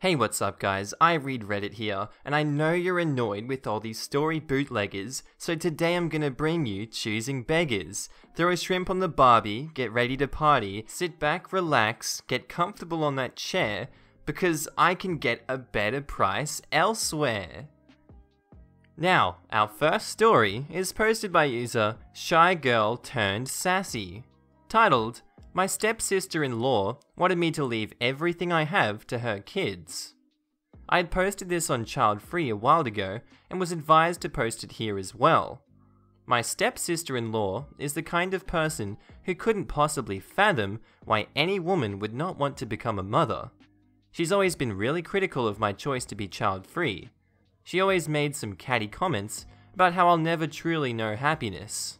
Hey, what's up guys, I read Reddit here, and I know you're annoyed with all these story bootleggers, so today I'm gonna bring you Choosing Beggars. Throw a shrimp on the barbie, get ready to party, sit back, relax, get comfortable on that chair, because I can get a better price elsewhere. Now, our first story is posted by user shygirlturnedsassy, titled, "My stepsister-in-law wanted me to leave everything I have to her kids." I had posted this on Child Free a while ago and was advised to post it here as well. My stepsister-in-law is the kind of person who couldn't possibly fathom why any woman would not want to become a mother. She's always been really critical of my choice to be child-free. She always made some catty comments about how I'll never truly know happiness.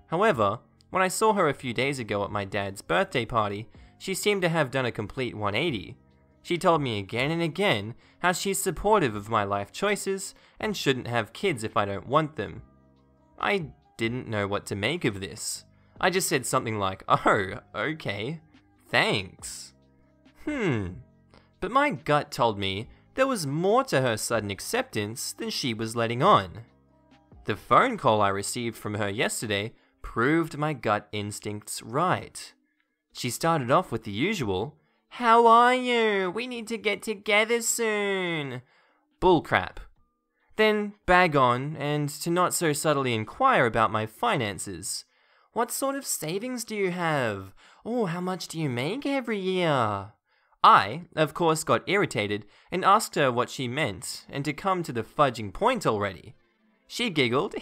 However, when I saw her a few days ago at my dad's birthday party, she seemed to have done a complete 180. She told me again and again how she's supportive of my life choices and shouldn't have kids if I don't want them. I didn't know what to make of this. I just said something like, "Oh, okay, thanks." But my gut told me there was more to her sudden acceptance than she was letting on. The phone call I received from her yesterday proved my gut instincts right. She started off with the usual, "How are you? We need to get together soon." Bullcrap. Then bag on and to not so subtly inquire about my finances. "What sort of savings do you have? Oh, how much do you make every year?" I, of course, got irritated and asked her what she meant and to come to the fudging point already. She giggled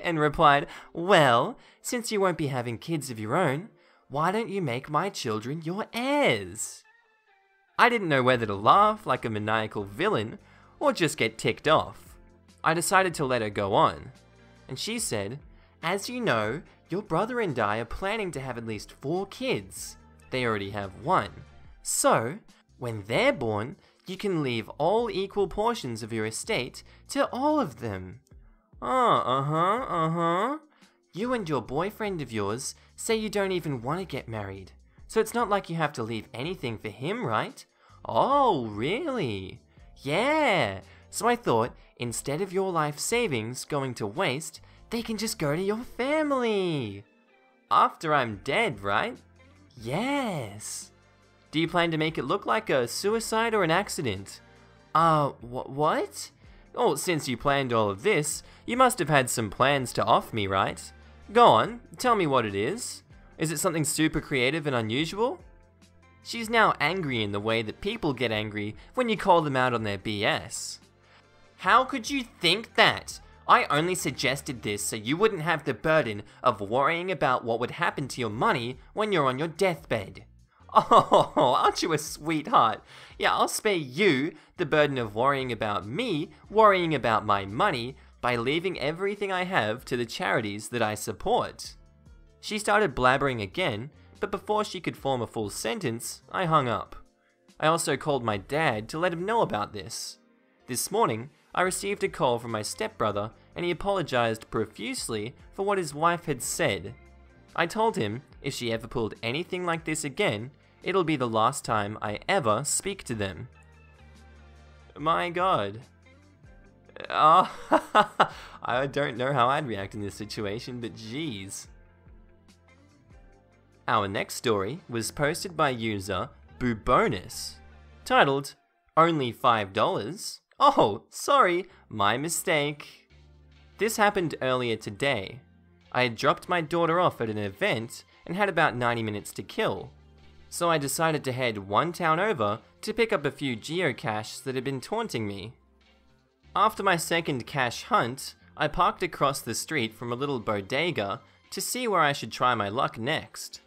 and replied, "Well, since you won't be having kids of your own, why don't you make my children your heirs?" I didn't know whether to laugh like a maniacal villain or just get ticked off. I decided to let her go on, and she said, "As you know, your brother and I are planning to have at least 4 kids. They already have 1. So, when they're born, you can leave all equal portions of your estate to all of them." You and your boyfriend of yours say you don't even want to get married, so it's not like you have to leave anything for him, right? Oh, really? Yeah, so I thought, instead of your life savings going to waste, they can just go to your family. After I'm dead, right? Yes. Do you plan to make it look like a suicide or an accident? What? Oh, since you planned all of this, you must have had some plans to off me, right? Go on, tell me what it is. Is it something super creative and unusual? She's now angry in the way that people get angry when you call them out on their BS. "How could you think that? I only suggested this so you wouldn't have the burden of worrying about what would happen to your money when you're on your deathbed." Oh, aren't you a sweetheart? Yeah, I'll spare you the burden of worrying about me, worrying about my money, by leaving everything I have to the charities that I support. She started blabbering again, but before she could form a full sentence, I hung up. I also called my dad to let him know about this. This morning, I received a call from my stepbrother, and he apologized profusely for what his wife had said. I told him if she ever pulled anything like this again, it'll be the last time I ever speak to them. My god. I don't know how I'd react in this situation, but geez. Our next story was posted by user bubonis, titled, "Only $5? Oh, sorry, my mistake." This happened earlier today. I had dropped my daughter off at an event and had about 90 minutes to kill. So I decided to head one town over to pick up a few geocaches that had been taunting me. After my second cache hunt, I parked across the street from a little bodega to see where I should try my luck next.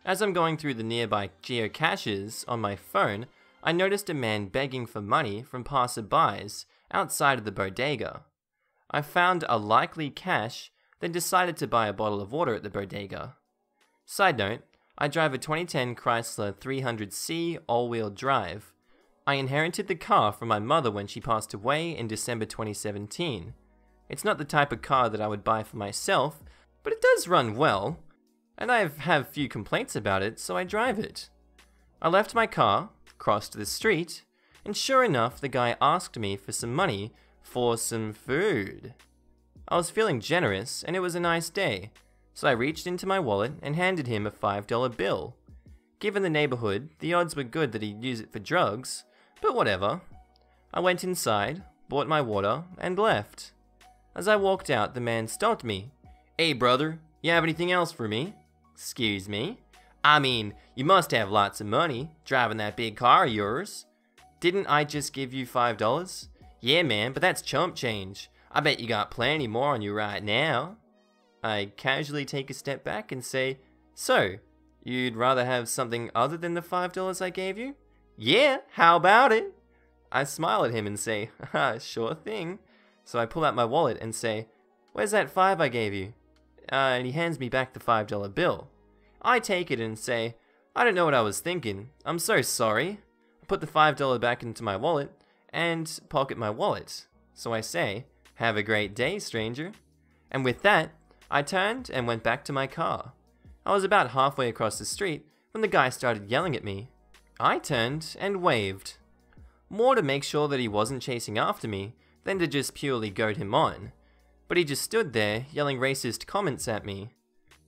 As I'm going through the nearby geocaches on my phone, I noticed a man begging for money from passerbys outside of the bodega. I found a likely cache, then decided to buy a bottle of water at the bodega. Side note, I drive a 2010 Chrysler 300C all-wheel drive. I inherited the car from my mother when she passed away in December 2017. It's not the type of car that I would buy for myself, but it does run well, and I have few complaints about it, so I drive it. I left my car, crossed the street, and sure enough, the guy asked me for some money for some food. I was feeling generous, and it was a nice day, so I reached into my wallet and handed him a $5 bill. Given the neighborhood, the odds were good that he'd use it for drugs, but whatever. I went inside, bought my water, and left. As I walked out, the man stopped me. "Hey brother, you have anything else for me?" "Excuse me? I mean, you must have lots of money, driving that big car of yours." "Didn't I just give you $5? "Yeah man, but that's chump change. I bet you got plenty more on you right now." I casually take a step back and say, "So, you'd rather have something other than the $5 I gave you?" "Yeah, how about it?" I smile at him and say, "Haha, sure thing." So I pull out my wallet and say, "Where's that $5 I gave you?" And he hands me back the $5 bill. I take it and say, "I don't know what I was thinking. I'm so sorry." I put the $5 back into my wallet and pocket my wallet. So I say, "Have a great day, stranger." And with that, I turned and went back to my car. I was about halfway across the street when the guy started yelling at me. I turned and waved. More to make sure that he wasn't chasing after me than to just purely goad him on. But he just stood there yelling racist comments at me.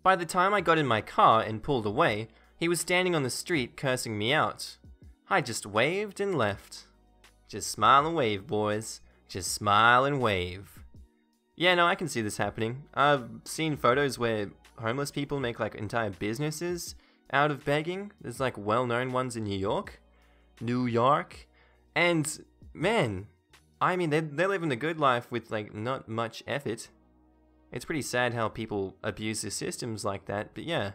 By the time I got in my car and pulled away, he was standing on the street cursing me out. I just waved and left. Just smile and wave, boys. Just smile and wave. Yeah, no, I can see this happening. I've seen photos where homeless people make like entire businesses out of begging. There's like well-known ones in New York. And man, I mean, they're living the good life with like not much effort. It's pretty sad how people abuse the systems like that, but yeah,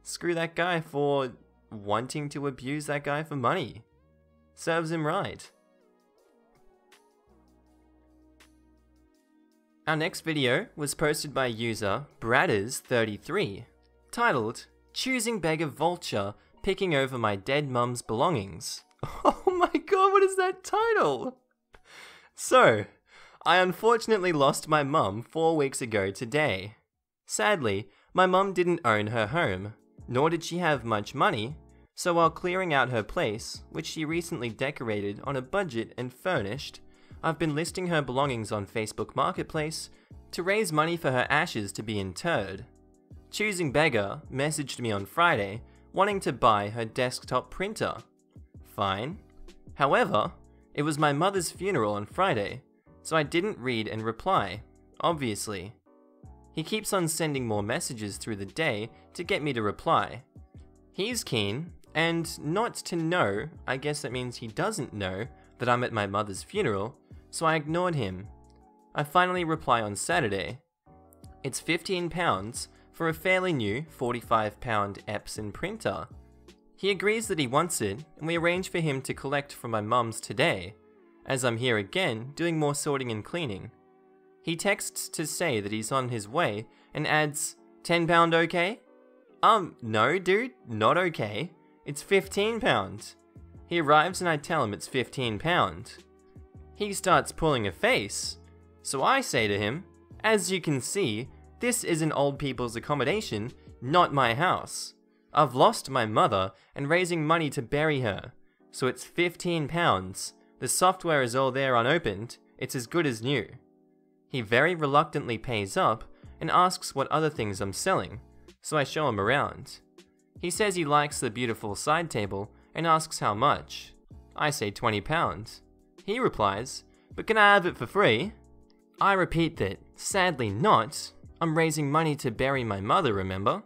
screw that guy for wanting to abuse that guy for money. Serves him right. Our next video was posted by user Bradders33, titled, "Choosing Beggar Vulture Picking Over My Dead Mum's Belongings." Oh my god, what is that title? So, I unfortunately lost my mum 4 weeks ago today. Sadly, my mum didn't own her home, nor did she have much money, so while clearing out her place, which she recently decorated on a budget and furnished, I've been listing her belongings on Facebook Marketplace to raise money for her ashes to be interred. Choosing Beggar messaged me on Friday wanting to buy her desktop printer. Fine. However, it was my mother's funeral on Friday, so I didn't read and reply, obviously. He keeps on sending more messages through the day to get me to reply. He's keen, and not to know, I guess that means he doesn't know that I'm at my mother's funeral, so I ignored him. I finally reply on Saturday. It's £15 for a fairly new 45-pound Epson printer. He agrees that he wants it, and we arrange for him to collect from my mum's today, as I'm here again doing more sorting and cleaning. He texts to say that he's on his way and adds, £10 okay? No dude, not okay. It's £15. He arrives and I tell him it's £15. He starts pulling a face, so I say to him, as you can see, this is an old people's accommodation, not my house. I've lost my mother and raising money to bury her, so it's £15. The software is all there unopened, it's as good as new. He very reluctantly pays up and asks what other things I'm selling, so I show him around. He says he likes the beautiful side table and asks how much. I say £20. He replies, but can I have it for free? I repeat that, sadly not, I'm raising money to bury my mother, remember?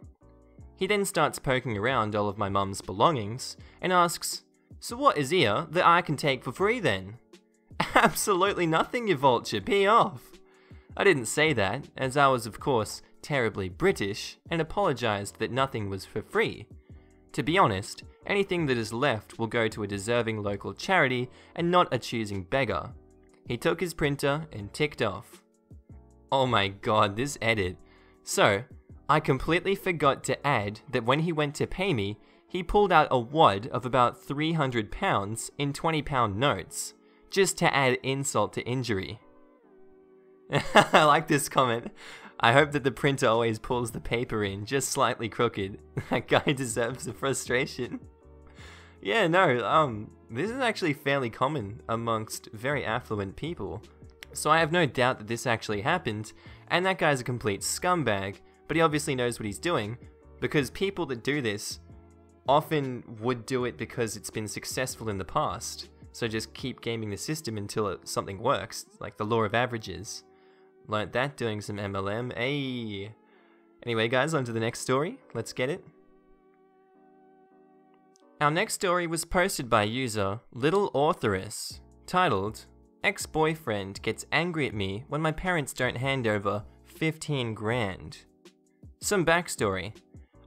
He then starts poking around all of my mum's belongings and asks, so what is here that I can take for free then? Absolutely nothing, you vulture, pee off. I didn't say that, as I was of course terribly British and apologised that nothing was for free. To be honest, anything that is left will go to a deserving local charity and not a choosing beggar. He took his printer and ticked off. Oh my god, this edit. So, I completely forgot to add that when he went to pay me, he pulled out a wad of about £300 in £20 notes, just to add insult to injury. I like this comment. I hope that the printer always pulls the paper in just slightly crooked. That guy deserves the frustration. Yeah, no, this is actually fairly common amongst very affluent people. So I have no doubt that this actually happened, and that guy's a complete scumbag, but he obviously knows what he's doing, because people that do this often would do it because it's been successful in the past. So just keep gaming the system until something works, like the law of averages. Learned that doing some MLM, ayy. Anyway guys, on to the next story, let's get it. Our next story was posted by user littleauthoress, titled, "Ex-boyfriend gets angry at me when my parents don't hand over 15 grand. Some backstory.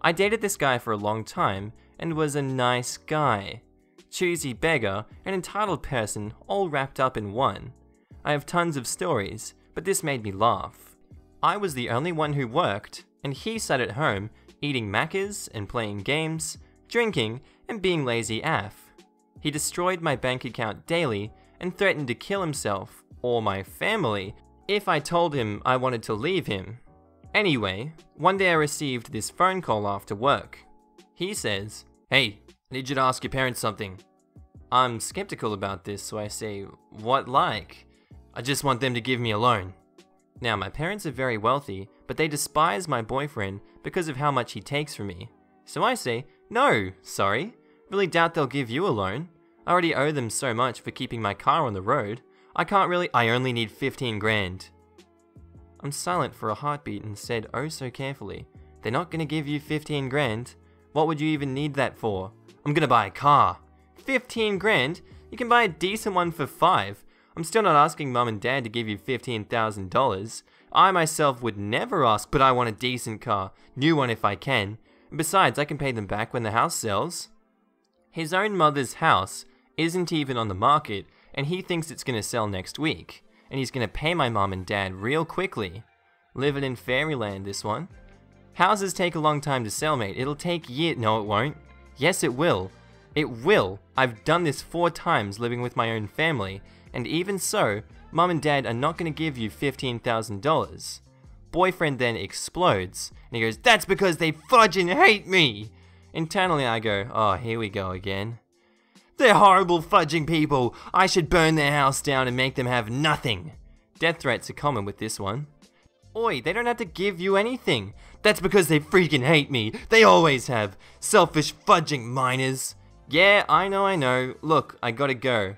I dated this guy for a long time and was a nice guy. Choosy beggar and entitled person all wrapped up in one. I have tons of stories, but this made me laugh. I was the only one who worked, and he sat at home eating Maccas and playing games, drinking, and being lazy AF. He destroyed my bank account daily and threatened to kill himself or my family if I told him I wanted to leave him. Anyway, one day I received this phone call after work. He says, 'Hey, I need you to ask your parents something.' I'm skeptical about this, so I say, 'What like?' 'I just want them to give me a loan.' Now, my parents are very wealthy, but they despise my boyfriend because of how much he takes from me. So I say, 'No, sorry. Really doubt they'll give you a loan. I already owe them so much for keeping my car on the road. I only need 15 grand. I'm silent for a heartbeat and said oh so carefully, 'They're not gonna give you 15 grand. What would you even need that for? I'm gonna buy a car.' 15 grand? You can buy a decent one for 5. I'm still not asking mum and dad to give you $15,000. I myself would never ask, but I want a decent car. New one if I can. And besides, I can pay them back when the house sells." His own mother's house isn't even on the market, and he thinks it's gonna sell next week. And he's gonna pay my mum and dad real quickly. Living in fairyland, this one. Houses take a long time to sell, mate. It'll take years. No, it won't. Yes, it will. It will. I've done this 4 times living with my own family, and even so, mum and dad are not gonna give you $15,000. Boyfriend then explodes, and he goes, "That's because they fudging hate me!" Internally I go, oh, here we go again. "They're horrible fudging people. I should burn their house down and make them have nothing." Death threats are common with this one. "Oi, they don't have to give you anything. That's because they freaking hate me. They always have. Selfish fudging minors." Yeah, I know. Look, I gotta go.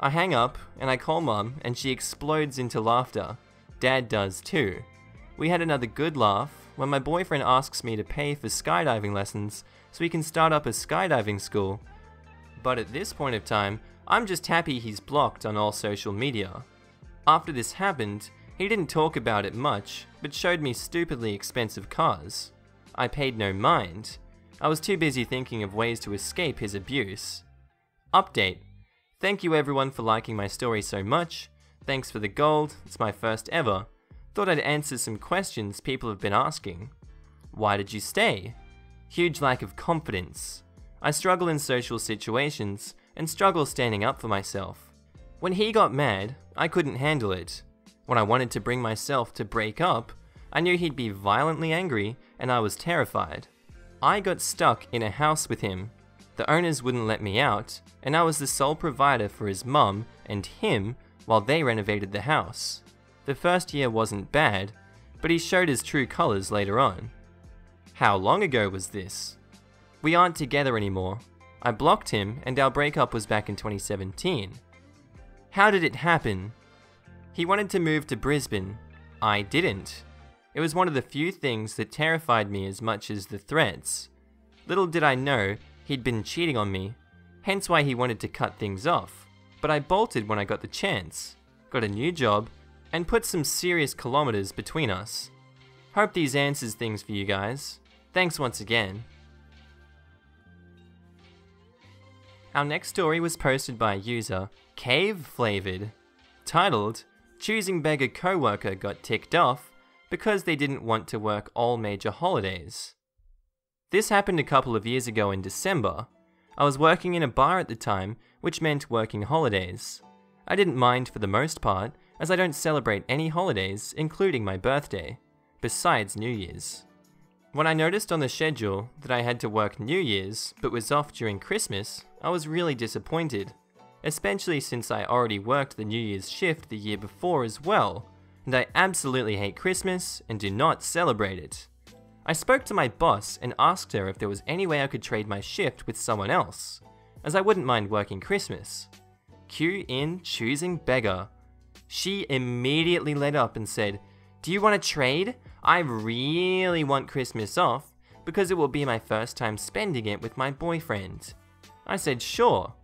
I hang up, and I call mum, and she explodes into laughter. Dad does too. We had another good laugh when my boyfriend asks me to pay for skydiving lessons so he can start up a skydiving school. But at this point of time, I'm just happy he's blocked on all social media. After this happened, he didn't talk about it much, but showed me stupidly expensive cars. I paid no mind. I was too busy thinking of ways to escape his abuse. Update. Thank you everyone for liking my story so much. Thanks for the gold, it's my first ever. Thought I'd answer some questions people have been asking. Why did you stay? Huge lack of confidence. I struggle in social situations and struggle standing up for myself. When he got mad, I couldn't handle it. When I wanted to bring myself to break up, I knew he'd be violently angry and I was terrified. I got stuck in a house with him. The owners wouldn't let me out, and I was the sole provider for his mum and him while they renovated the house. The first year wasn't bad, but he showed his true colors later on. How long ago was this? We aren't together anymore. I blocked him and our breakup was back in 2017. How did it happen? He wanted to move to Brisbane. I didn't. It was one of the few things that terrified me as much as the threats. Little did I know he'd been cheating on me, hence why he wanted to cut things off. But I bolted when I got the chance, got a new job, and put some serious kilometers between us. Hope these answers things for you guys. Thanks once again. Our next story was posted by user CaveFlavoured, titled, "Choosing beggar coworker got ticked off because they didn't want to work all major holidays." This happened a couple of years ago in December. I was working in a bar at the time, which meant working holidays. I didn't mind for the most part, as I don't celebrate any holidays, including my birthday, besides New Year's. When I noticed on the schedule that I had to work New Year's but was off during Christmas, I was really disappointed, especially since I already worked the New Year's shift the year before as well, and I absolutely hate Christmas and do not celebrate it. I spoke to my boss and asked her if there was any way I could trade my shift with someone else, as I wouldn't mind working Christmas. Cue in Choosing Beggar. She immediately lit up and said, "Do you want to trade? I really want Christmas off because it will be my first time spending it with my boyfriend." I said sure.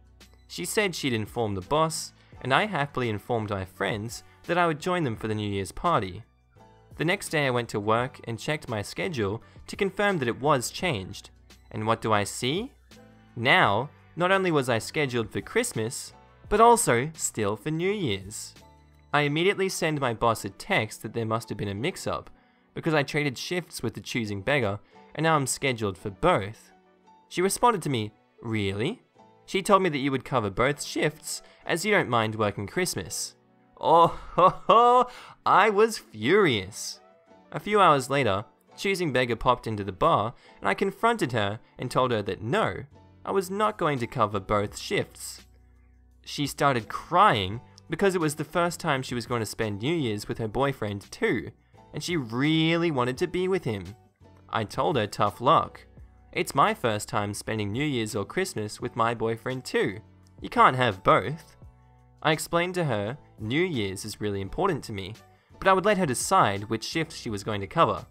She said she'd inform the boss, and I happily informed my friends that I would join them for the New Year's party. The next day I went to work and checked my schedule to confirm that it was changed. And what do I see? Now, not only was I scheduled for Christmas, but also still for New Year's. I immediately send my boss a text that there must have been a mix-up, because I traded shifts with the Choosing Beggar, and now I'm scheduled for both. She responded to me, "Really?" She told me that you would cover both shifts, as you don't mind working Christmas. Oh ho ho, I was furious. A few hours later, Choosing Beggar popped into the bar, and I confronted her and told her that no, I was not going to cover both shifts. She started crying because it was the first time she was going to spend New Year's with her boyfriend too, and she really wanted to be with him. I told her tough luck. It's my first time spending New Year's or Christmas with my boyfriend too. You can't have both. I explained to her New Year's is really important to me, but I would let her decide which shift she was going to cover.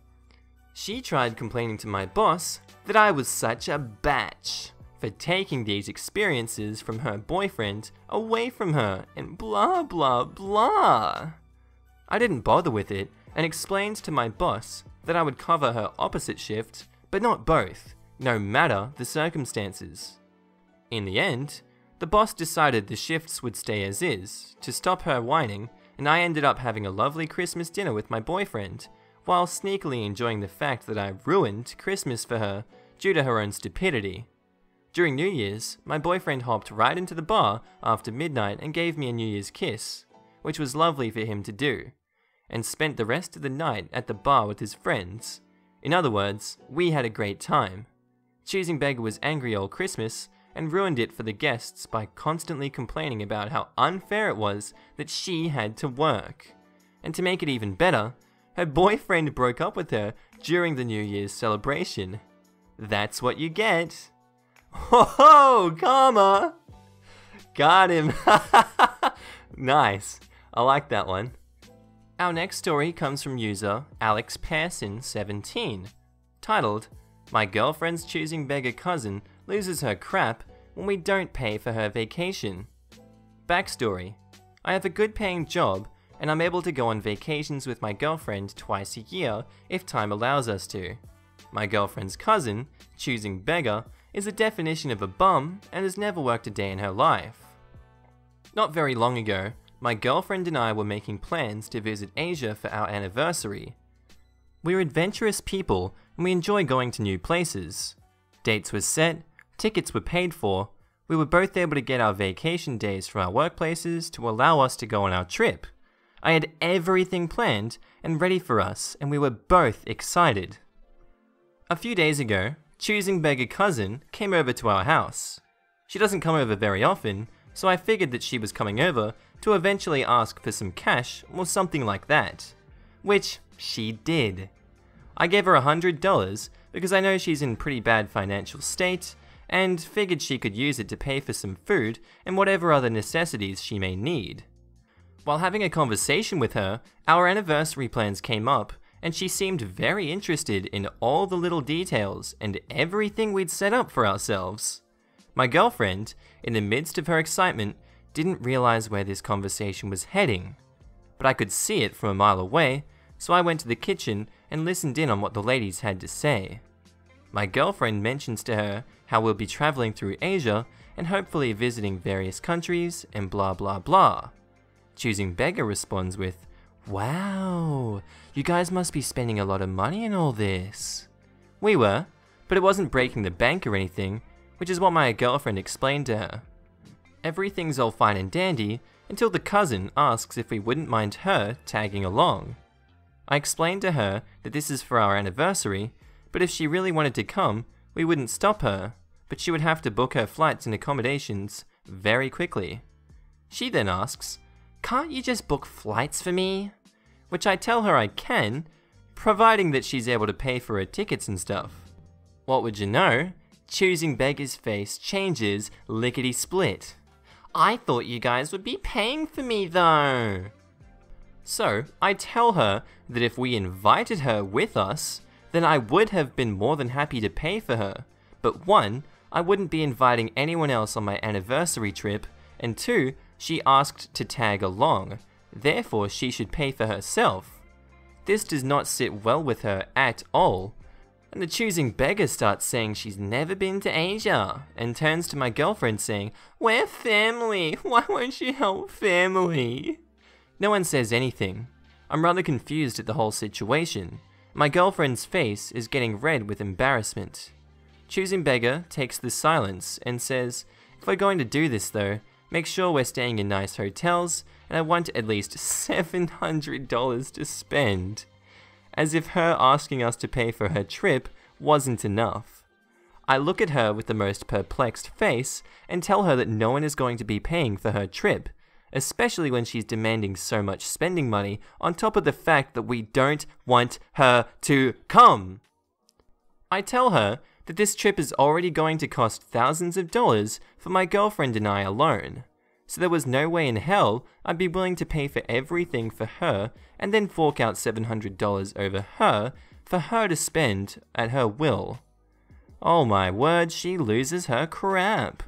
She tried complaining to my boss that I was such a batch for taking these experiences from her boyfriend away from her and blah blah blah. I didn't bother with it and explained to my boss that I would cover her opposite shift, but not both, no matter the circumstances. In the end, the boss decided the shifts would stay as is to stop her whining, and I ended up having a lovely Christmas dinner with my boyfriend, while sneakily enjoying the fact that I ruined Christmas for her due to her own stupidity. During New Year's, my boyfriend hopped right into the bar after midnight and gave me a New Year's kiss, which was lovely for him to do, and spent the rest of the night at the bar with his friends. In other words, we had a great time. Choosing Beggar was angry all Christmas and ruined it for the guests by constantly complaining about how unfair it was that she had to work. And to make it even better, her boyfriend broke up with her during the New Year's celebration. That's what you get. Ho ho, karma! Got him! Nice, I like that one. Our next story comes from user alexpearson17, titled, "My girlfriend's Choosing Beggar cousin loses her crap when we don't pay for her vacation." Backstory: I have a good paying job and I'm able to go on vacations with my girlfriend twice a year if time allows us to. My girlfriend's cousin, Choosing Beggar, is the definition of a bum and has never worked a day in her life. Not very long ago, my girlfriend and I were making plans to visit Asia for our anniversary. We're adventurous people and we enjoy going to new places. Dates were set, tickets were paid for, we were both able to get our vacation days from our workplaces to allow us to go on our trip. I had everything planned and ready for us and we were both excited. A few days ago, Choosing Beggar cousin came over to our house. She doesn't come over very often, so I figured that she was coming over to eventually ask for some cash or something like that. Which she did. I gave her $100 because I know she's in pretty bad financial state and figured she could use it to pay for some food and whatever other necessities she may need. While having a conversation with her, our anniversary plans came up and she seemed very interested in all the little details and everything we'd set up for ourselves. My girlfriend, in the midst of her excitement, didn't realize where this conversation was heading, but I could see it from a mile away, so I went to the kitchen and listened in on what the ladies had to say. My girlfriend mentions to her how we'll be traveling through Asia and hopefully visiting various countries and blah blah blah. Choosing Beggar responds with, "Wow, you guys must be spending a lot of money in all this." We were, but it wasn't breaking the bank or anything, which is what my girlfriend explained to her. Everything's all fine and dandy until the cousin asks if we wouldn't mind her tagging along. I explained to her that this is for our anniversary, but if she really wanted to come, we wouldn't stop her, but she would have to book her flights and accommodations very quickly. She then asks, "Can't you just book flights for me?" Which I tell her I can, providing that she's able to pay for her tickets and stuff. What would you know? Choosing Beggar's face changes lickety-split. "I thought you guys would be paying for me though." So, I tell her that if we invited her with us, then I would have been more than happy to pay for her. But one, I wouldn't be inviting anyone else on my anniversary trip, and two, she asked to tag along, therefore she should pay for herself. This does not sit well with her at all. And the choosing beggar starts saying she's never been to Asia, and turns to my girlfriend saying, "We're family, why won't you help family?" No one says anything. I'm rather confused at the whole situation. My girlfriend's face is getting red with embarrassment. Choosing Beggar takes the silence and says, "If we're going to do this though, make sure we're staying in nice hotels, and I want at least $700 to spend." As if her asking us to pay for her trip wasn't enough. I look at her with the most perplexed face and tell her that no one is going to be paying for her trip, especially when she's demanding so much spending money on top of the fact that we don't want her to come. I tell her that this trip is already going to cost thousands of dollars for my girlfriend and I alone, so there was no way in hell I'd be willing to pay for everything for her and then fork out $700 over her for her to spend at her will. Oh my word, she loses her crap.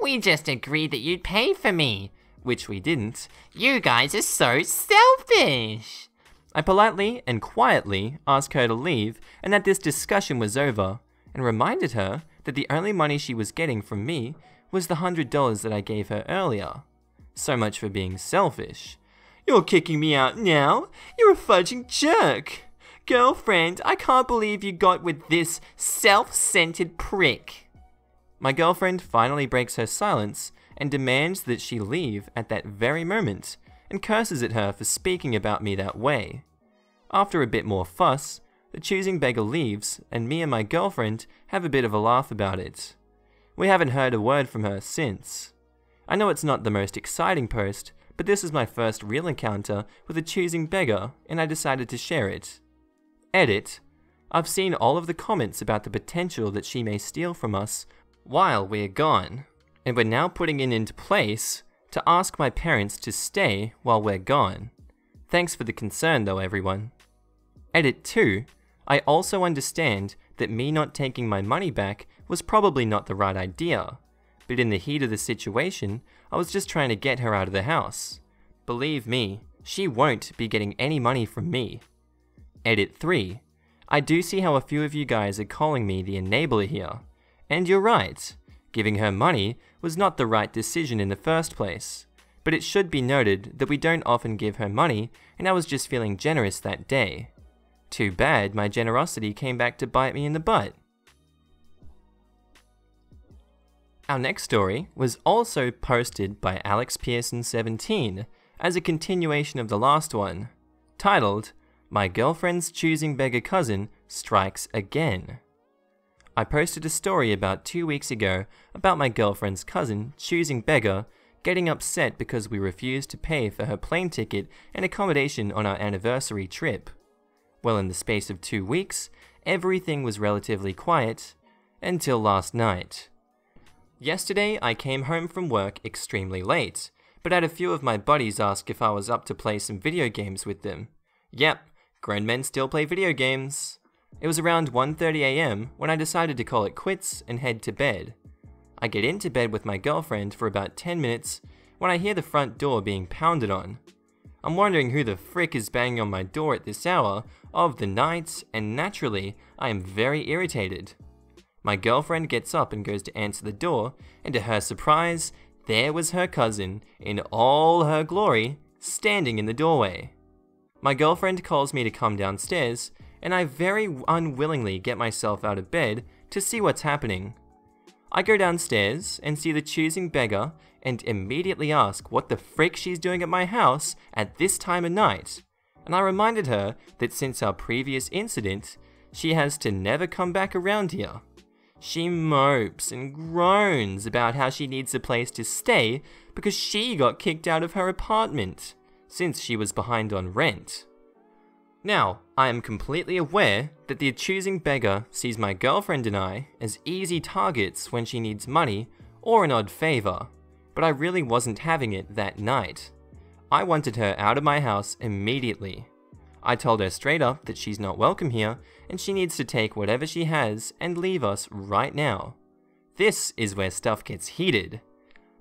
"We just agreed that you'd pay for me." Which we didn't. "You guys are so selfish." I politely and quietly asked her to leave and that this discussion was over, and reminded her that the only money she was getting from me was the $100 that I gave her earlier. So much for being selfish. "You're kicking me out now? You're a fudging jerk. Girlfriend, I can't believe you got with this self-centered prick." My girlfriend finally breaks her silence and demands that she leave at that very moment, and curses at her for speaking about me that way. After a bit more fuss, the choosing beggar leaves, and me and my girlfriend have a bit of a laugh about it. We haven't heard a word from her since. I know it's not the most exciting post, but this is my first real encounter with a choosing beggar, and I decided to share it. Edit. I've seen all of the comments about the potential that she may steal from us while we're gone, and we're now putting it into place to ask my parents to stay while we're gone. Thanks for the concern though, everyone. Edit 2. I also understand that me not taking my money back was probably not the right idea, but in the heat of the situation, I was just trying to get her out of the house. Believe me, she won't be getting any money from me. Edit 3. I do see how a few of you guys are calling me the enabler here, and you're right. Giving her money was not the right decision in the first place, but it should be noted that we don't often give her money, and I was just feeling generous that day. Too bad my generosity came back to bite me in the butt. Our next story was also posted by alexpearson17 as a continuation of the last one, titled, "My Girlfriend's Choosing Beggar Cousin Strikes Again." I posted a story about 2 weeks ago about my girlfriend's cousin, Choosing Beggar, getting upset because we refused to pay for her plane ticket and accommodation on our anniversary trip. Well, in the space of 2 weeks, everything was relatively quiet, until last night. Yesterday, I came home from work extremely late, but had a few of my buddies ask if I was up to play some video games with them. Yep, grown men still play video games. It was around 1:30 AM when I decided to call it quits and head to bed. I get into bed with my girlfriend for about 10 minutes when I hear the front door being pounded on. I'm wondering who the frick is banging on my door at this hour of the night, and naturally, I am very irritated. My girlfriend gets up and goes to answer the door, and to her surprise, there was her cousin, in all her glory, standing in the doorway. My girlfriend calls me to come downstairs, and I very unwillingly get myself out of bed to see what's happening. I go downstairs and see the choosing beggar and immediately ask what the frick she's doing at my house at this time of night, and I reminded her that since our previous incident, she has to never come back around here. She mopes and groans about how she needs a place to stay because she got kicked out of her apartment, since she was behind on rent. Now, I am completely aware that the Choosing Beggar sees my girlfriend and I as easy targets when she needs money or an odd favor, but I really wasn't having it that night. I wanted her out of my house immediately. I told her straight up that she's not welcome here and she needs to take whatever she has and leave us right now. This is where stuff gets heated.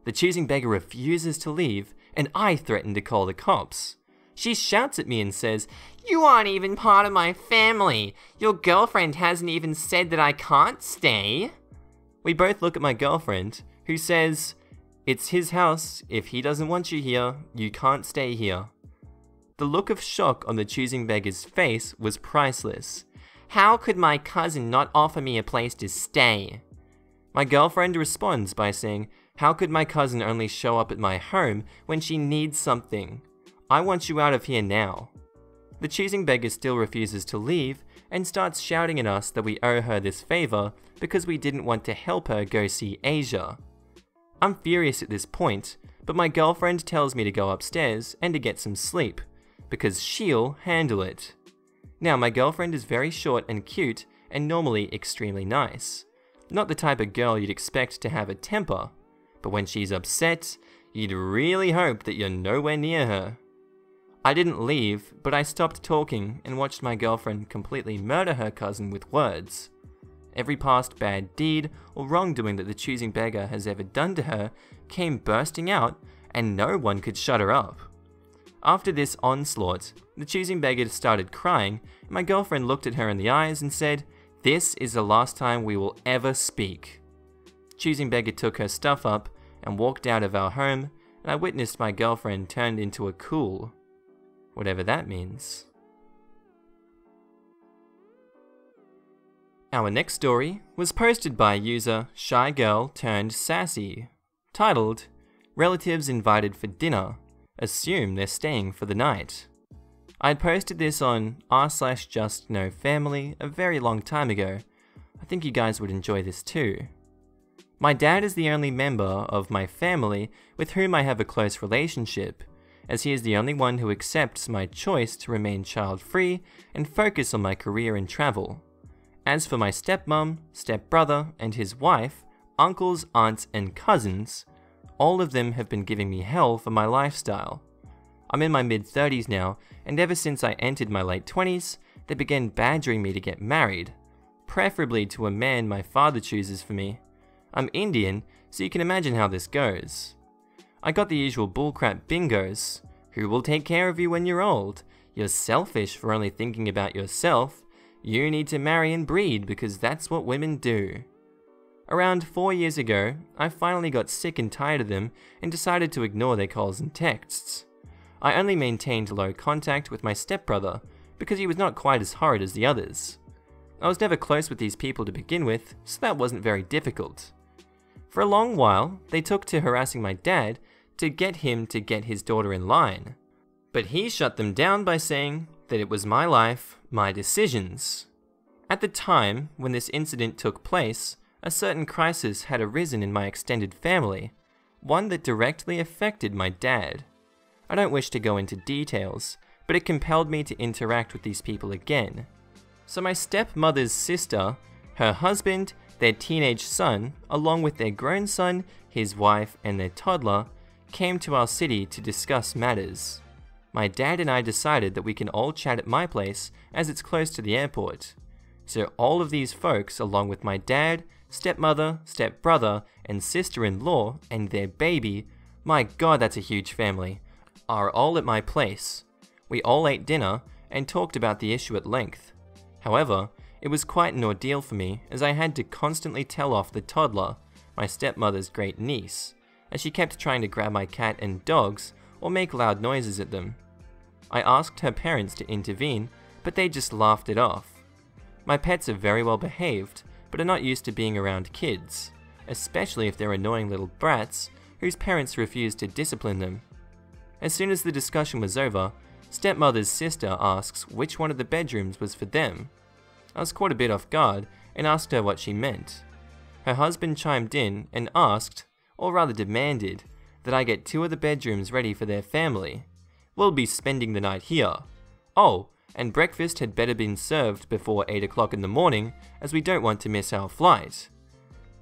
The Choosing Beggar refuses to leave and I threaten to call the cops. She shouts at me and says, "You aren't even part of my family. Your girlfriend hasn't even said that I can't stay." We both look at my girlfriend, who says, "It's his house. If he doesn't want you here, you can't stay here." The look of shock on the Choosing Beggar's face was priceless. "How could my cousin not offer me a place to stay?" My girlfriend responds by saying, "How could my cousin only show up at my home when she needs something? I want you out of here now." The Choosing Beggar still refuses to leave and starts shouting at us that we owe her this favor because we didn't want to help her go see Asia. I'm furious at this point, but my girlfriend tells me to go upstairs and to get some sleep, because she'll handle it. Now, my girlfriend is very short and cute and normally extremely nice. Not the type of girl you'd expect to have a temper, but when she's upset, you'd really hope that you're nowhere near her. I didn't leave, but I stopped talking and watched my girlfriend completely murder her cousin with words. Every past bad deed or wrongdoing that the Choosing Beggar has ever done to her came bursting out, and no one could shut her up. After this onslaught, the Choosing Beggar started crying, and my girlfriend looked at her in the eyes and said, "This is the last time we will ever speak." Choosing Beggar took her stuff up and walked out of our home, and I witnessed my girlfriend turned into a cool, whatever that means. Our next story was posted by user shygirlturnedsassy, titled, "Relatives Invited for Dinner. Assume they're staying for the night." I had posted this on r/justknowfamily a very long time ago. I think you guys would enjoy this too. My dad is the only member of my family with whom I have a close relationship, as he is the only one who accepts my choice to remain child-free and focus on my career and travel. As for my stepmom, stepbrother, and his wife, uncles, aunts, and cousins, all of them have been giving me hell for my lifestyle. I'm in my mid-30s now, and ever since I entered my late 20s, they began badgering me to get married, preferably to a man my father chooses for me. I'm Indian, so you can imagine how this goes. I got the usual bullcrap bingos. Who will take care of you when you're old? You're selfish for only thinking about yourself. You need to marry and breed because that's what women do. Around 4 years ago, I finally got sick and tired of them and decided to ignore their calls and texts. I only maintained low contact with my stepbrother because he was not quite as horrid as the others. I was never close with these people to begin with, so that wasn't very difficult. For a long while, they took to harassing my dad to get him to get his daughter in line. But he shut them down by saying that it was my life, my decisions. At the time when this incident took place, a certain crisis had arisen in my extended family, one that directly affected my dad. I don't wish to go into details, but it compelled me to interact with these people again. So my stepmother's sister, her husband, their teenage son, along with their grown son, his wife, and their toddler, came to our city to discuss matters. My dad and I decided that we can all chat at my place as it's close to the airport. So all of these folks, along with my dad, stepmother, stepbrother, and sister-in-law, and their baby, my god that's a huge family, are all at my place. We all ate dinner and talked about the issue at length. However, it was quite an ordeal for me as I had to constantly tell off the toddler, my stepmother's great niece, as she kept trying to grab my cat and dogs or make loud noises at them. I asked her parents to intervene, but they just laughed it off. My pets are very well behaved, but are not used to being around kids, especially if they're annoying little brats whose parents refuse to discipline them. As soon as the discussion was over, stepmother's sister asks which one of the bedrooms was for them. I was caught a bit off guard and asked her what she meant. Her husband chimed in and asked, or rather demanded, that I get 2 of the bedrooms ready for their family. We'll be spending the night here. Oh, and breakfast had better been served before 8 o'clock in the morning, as we don't want to miss our flight.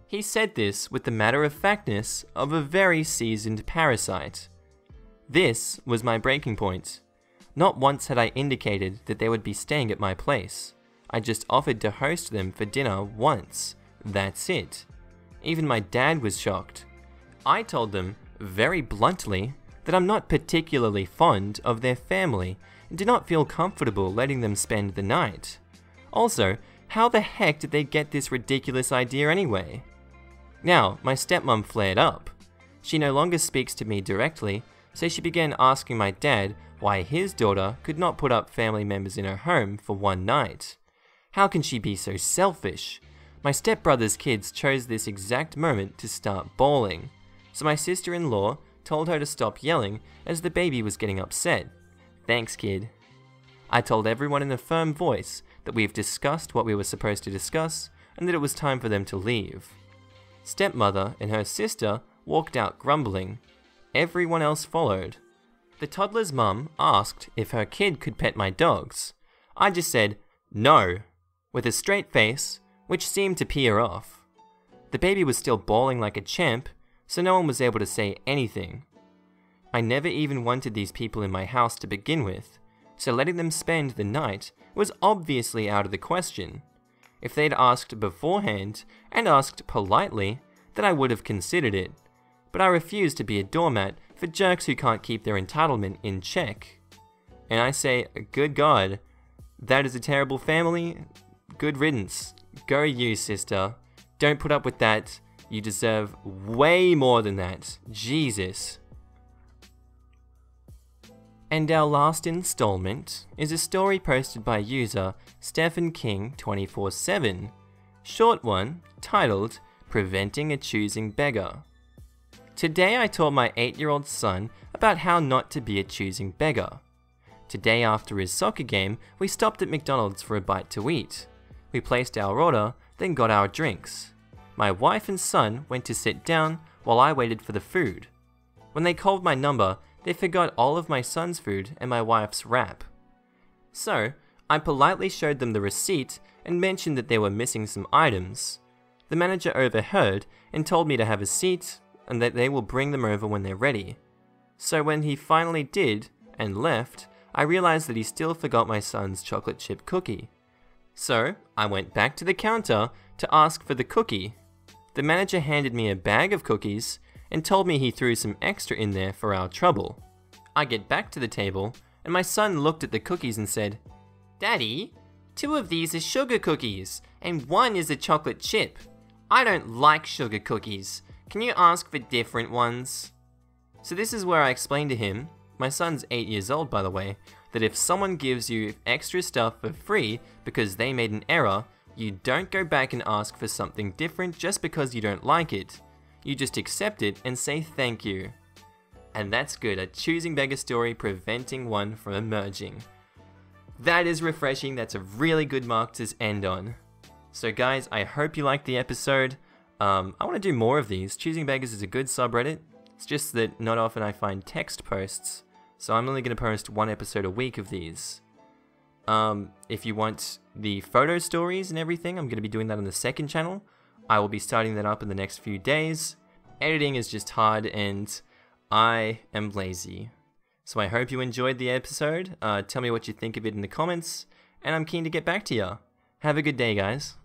He said this with the matter-of-factness of a very seasoned parasite. This was my breaking point. Not once had I indicated that they would be staying at my place. I just offered to host them for dinner once. That's it. Even my dad was shocked. I told them, very bluntly, that I'm not particularly fond of their family and did not feel comfortable letting them spend the night. Also, how the heck did they get this ridiculous idea anyway? Now, my stepmom flared up. She no longer speaks to me directly, so she began asking my dad why his daughter could not put up family members in her home for one night. How can she be so selfish? My stepbrother's kids chose this exact moment to start bawling, so my sister-in-law told her to stop yelling as the baby was getting upset. Thanks, kid. I told everyone in a firm voice that we've discussed what we were supposed to discuss and that it was time for them to leave. Stepmother and her sister walked out grumbling. Everyone else followed. The toddler's mum asked if her kid could pet my dogs. I just said, no, with a straight face, which seemed to pee her off. The baby was still bawling like a champ, so no one was able to say anything. I never even wanted these people in my house to begin with, so letting them spend the night was obviously out of the question. If they'd asked beforehand, and asked politely, then I would have considered it. But I refuse to be a doormat for jerks who can't keep their entitlement in check. And I say, good God, that is a terrible family. Good riddance. Go you, sister. Don't put up with that. You deserve way more than that. Jesus. And our last installment is a story posted by user Stephen King 24/7. Short one, titled, Preventing a Choosing Beggar. Today I taught my 8-year-old son about how not to be a choosing beggar. Today after his soccer game, we stopped at McDonald's for a bite to eat. We placed our order, then got our drinks. My wife and son went to sit down while I waited for the food. When they called my number, they forgot all of my son's food and my wife's wrap. So, I politely showed them the receipt and mentioned that they were missing some items. The manager overheard and told me to have a seat and that they will bring them over when they're ready. So when he finally did and left, I realized that he still forgot my son's chocolate chip cookie. So, I went back to the counter to ask for the cookie. The manager handed me a bag of cookies and told me he threw some extra in there for our trouble. I get back to the table and my son looked at the cookies and said, "Daddy, 2 of these are sugar cookies and 1 is a chocolate chip. I don't like sugar cookies. Can you ask for different ones?" So this is where I explained to him, my son's 8 years old by the way, that if someone gives you extra stuff for free because they made an error, you don't go back and ask for something different just because you don't like it. You just accept it and say thank you. And that's good, a choosing beggar story preventing one from emerging. That is refreshing, that's a really good mark to end on. So guys, I hope you liked the episode. I want to do more of these. Choosing Beggars is a good subreddit. It's just that not often I find text posts, so I'm only going to post 1 episode a week of these. If you want the photo stories and everything, I'm going to be doing that on the second channel. I will be starting that up in the next few days. Editing is just hard and I am lazy. So I hope you enjoyed the episode. Tell me what you think of it in the comments, and I'm keen to get back to ya. Have a good day, guys.